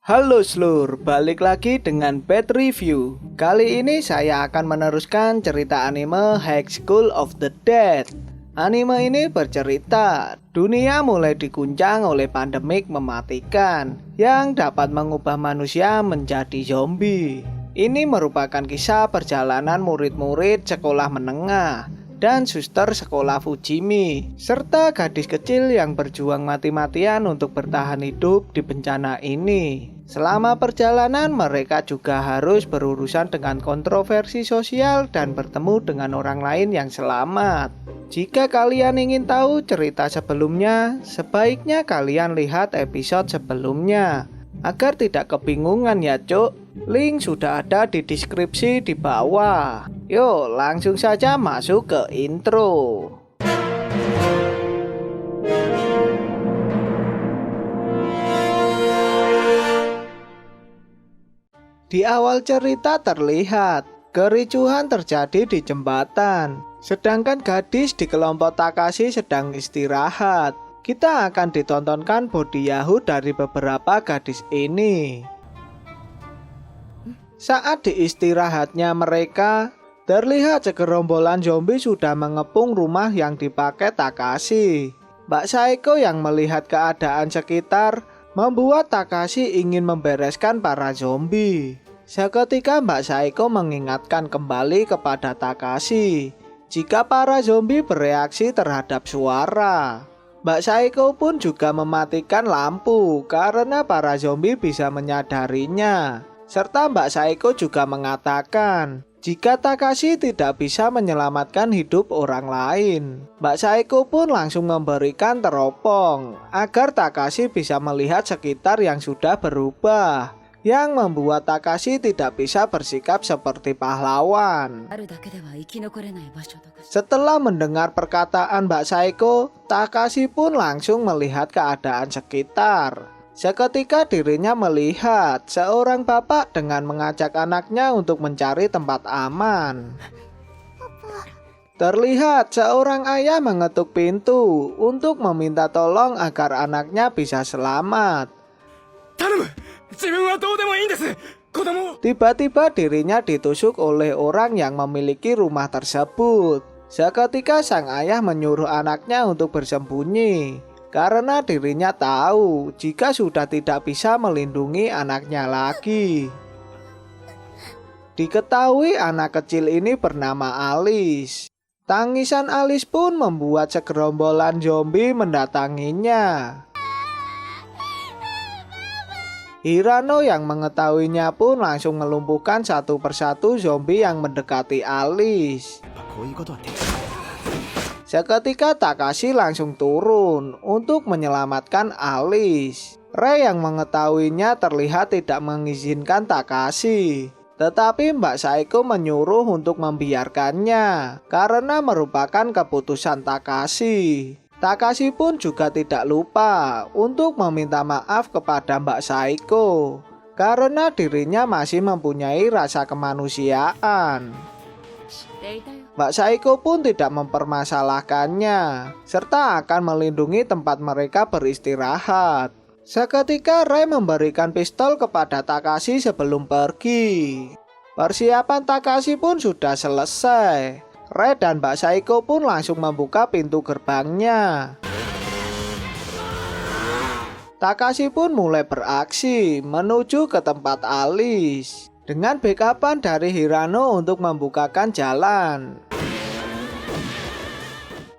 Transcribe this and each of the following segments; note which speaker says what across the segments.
Speaker 1: Halo Slur, balik lagi dengan Bad Review. Kali ini saya akan meneruskan cerita anime High School of the Dead. Anime ini bercerita dunia mulai diguncang oleh pandemik mematikan yang dapat mengubah manusia menjadi zombie. Ini merupakan kisah perjalanan murid-murid sekolah menengah dan suster sekolah Fujimi, serta gadis kecil yang berjuang mati-matian untuk bertahan hidup di bencana ini. Selama perjalanan, mereka juga harus berurusan dengan kontroversi sosial dan bertemu dengan orang lain yang selamat. Jika kalian ingin tahu cerita sebelumnya, sebaiknya kalian lihat episode sebelumnya agar tidak kebingungan ya cuk. Link sudah ada di deskripsi di bawah. Yuk langsung saja masuk ke intro. Di awal cerita terlihat kericuhan terjadi di jembatan, sedangkan gadis di kelompok Takashi sedang istirahat. Kita akan ditontonkan body Yahoo dari beberapa gadis ini. Saat di istirahatnya mereka, terlihat segerombolan zombie sudah mengepung rumah yang dipakai Takashi. Mbak Saeko yang melihat keadaan sekitar membuat Takashi ingin membereskan para zombie. Seketika Mbak Saeko mengingatkan kembali kepada Takashi jika para zombie bereaksi terhadap suara. Mbak Saeko pun juga mematikan lampu karena para zombie bisa menyadarinya. Serta Mbak Saeko juga mengatakan jika Takashi tidak bisa menyelamatkan hidup orang lain. Mbak Saeko pun langsung memberikan teropong agar Takashi bisa melihat sekitar yang sudah berubah, yang membuat Takashi tidak bisa bersikap seperti pahlawan. Setelah mendengar perkataan Mbak Saeko, Takashi pun langsung melihat keadaan sekitar. Seketika dirinya melihat seorang bapak dengan mengajak anaknya untuk mencari tempat aman. Terlihat seorang ayah mengetuk pintu untuk meminta tolong agar anaknya bisa selamat. Tiba-tiba dirinya ditusuk oleh orang yang memiliki rumah tersebut. Seketika sang ayah menyuruh anaknya untuk bersembunyi karena dirinya tahu jika sudah tidak bisa melindungi anaknya lagi. Diketahui anak kecil ini bernama Alice. Tangisan Alice pun membuat segerombolan zombie mendatanginya. Hirano yang mengetahuinya pun langsung melumpuhkan satu persatu zombie yang mendekati Alice. Seketika Takashi langsung turun untuk menyelamatkan Alice. Rei yang mengetahuinya terlihat tidak mengizinkan Takashi, tetapi Mbak Saeko menyuruh untuk membiarkannya karena merupakan keputusan Takashi. Takashi pun juga tidak lupa untuk meminta maaf kepada Mbak Saeko karena dirinya masih mempunyai rasa kemanusiaan. Mbak Saeko pun tidak mempermasalahkannya, serta akan melindungi tempat mereka beristirahat. Seketika Rei memberikan pistol kepada Takashi sebelum pergi. Persiapan Takashi pun sudah selesai. Rei dan Mbak Saeko pun langsung membuka pintu gerbangnya. Takashi pun mulai beraksi menuju ke tempat Alice dengan backupan dari Hirano untuk membukakan jalan.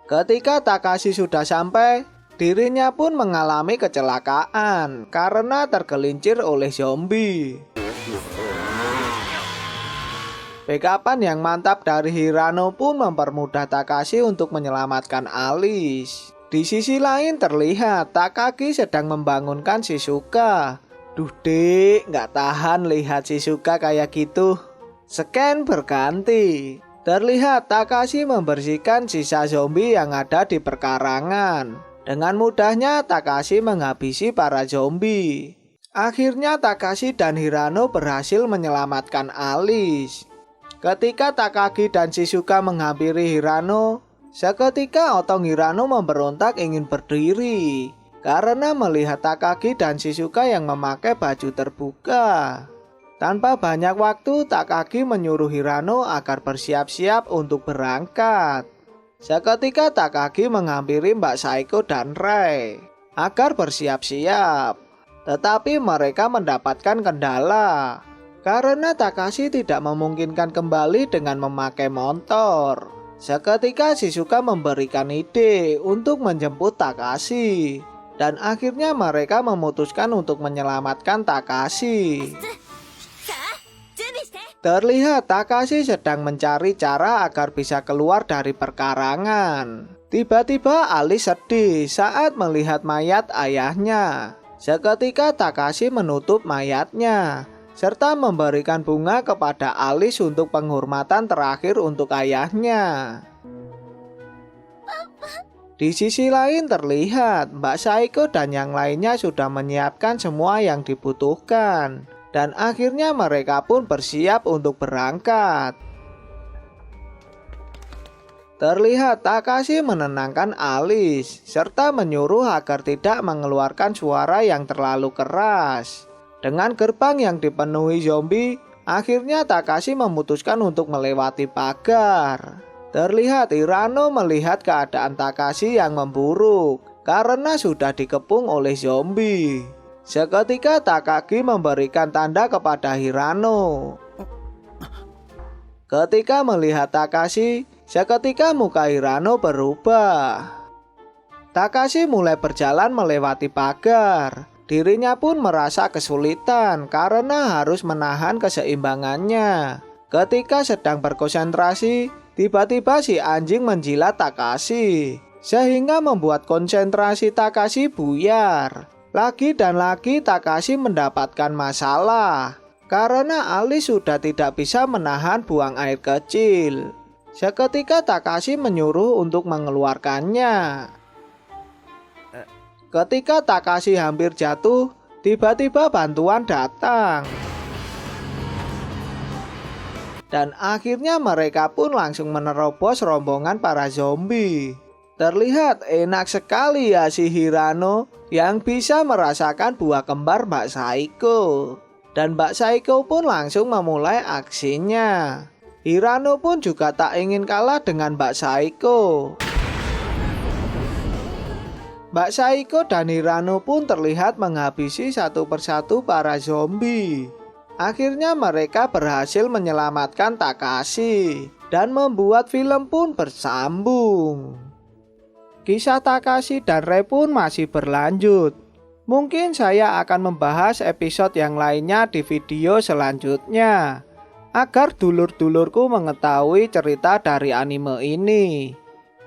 Speaker 1: Ketika Takashi sudah sampai, dirinya pun mengalami kecelakaan karena tergelincir oleh zombie. Backupan yang mantap dari Hirano pun mempermudah Takashi untuk menyelamatkan Alice. Di sisi lain terlihat Takagi sedang membangunkan Shizuka. Duh dek, gak tahan lihat Shizuka kayak gitu. Scan berganti. Terlihat Takashi membersihkan sisa zombie yang ada di perkarangan. Dengan mudahnya Takashi menghabisi para zombie. Akhirnya Takashi dan Hirano berhasil menyelamatkan Alice. Ketika Takagi dan Shizuka menghampiri Hirano, seketika otong Hirano memberontak ingin berdiri. karena melihat Takagi dan Shizuka yang memakai baju terbuka. Tanpa banyak waktu, Takagi menyuruh Hirano agar bersiap-siap untuk berangkat. Seketika Takagi menghampiri Mbak Saeko dan Rei agar bersiap-siap. Tetapi mereka mendapatkan kendala karena Takashi tidak memungkinkan kembali dengan memakai motor. Seketika Shizuka memberikan ide untuk menjemput Takashi. Dan akhirnya mereka memutuskan untuk menyelamatkan Takashi. Terlihat Takashi sedang mencari cara agar bisa keluar dari perkarangan. Tiba-tiba Alice sedih saat melihat mayat ayahnya. Seketika Takashi menutup mayatnya, serta memberikan bunga kepada Alice untuk penghormatan terakhir untuk ayahnya. Di sisi lain terlihat Mbak Saeko dan yang lainnya sudah menyiapkan semua yang dibutuhkan. Dan akhirnya mereka pun bersiap untuk berangkat. Terlihat Takashi menenangkan Alice serta menyuruh agar tidak mengeluarkan suara yang terlalu keras. Dengan gerbang yang dipenuhi zombie, akhirnya Takashi memutuskan untuk melewati pagar. Terlihat Hirano melihat keadaan Takashi yang memburuk karena sudah dikepung oleh zombie. Seketika Takagi memberikan tanda kepada Hirano. Ketika melihat Takashi, seketika muka Hirano berubah. Takashi mulai berjalan melewati pagar. Dirinya pun merasa kesulitan karena harus menahan keseimbangannya. Ketika sedang berkonsentrasi, tiba-tiba si anjing menjilat Takashi, sehingga membuat konsentrasi Takashi buyar. Lagi dan lagi Takashi mendapatkan masalah karena Alice sudah tidak bisa menahan buang air kecil. Seketika Takashi menyuruh untuk mengeluarkannya. Ketika Takashi hampir jatuh, tiba-tiba bantuan datang. Dan akhirnya mereka pun langsung menerobos rombongan para zombie. Terlihat enak sekali ya si Hirano yang bisa merasakan buah kembar Mbak Saeko. Dan Mbak Saeko pun langsung memulai aksinya. Hirano pun juga tak ingin kalah dengan Mbak Saeko. Mbak Saeko dan Hirano pun terlihat menghabisi satu persatu para zombie. Akhirnya mereka berhasil menyelamatkan Takashi dan membuat film pun bersambung. Kisah Takashi dan Rei pun masih berlanjut. Mungkin saya akan membahas episode yang lainnya di video selanjutnya, agar dulur-dulurku mengetahui cerita dari anime ini.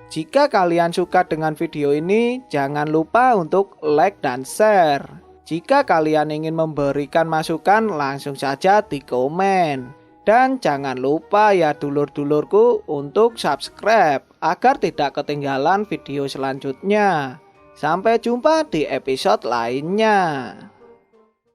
Speaker 1: Jika kalian suka dengan video ini, jangan lupa untuk like dan share. Jika kalian ingin memberikan masukan, langsung saja di komen. Dan jangan lupa ya dulur-dulurku untuk subscribe agar tidak ketinggalan video selanjutnya. Sampai jumpa di episode lainnya.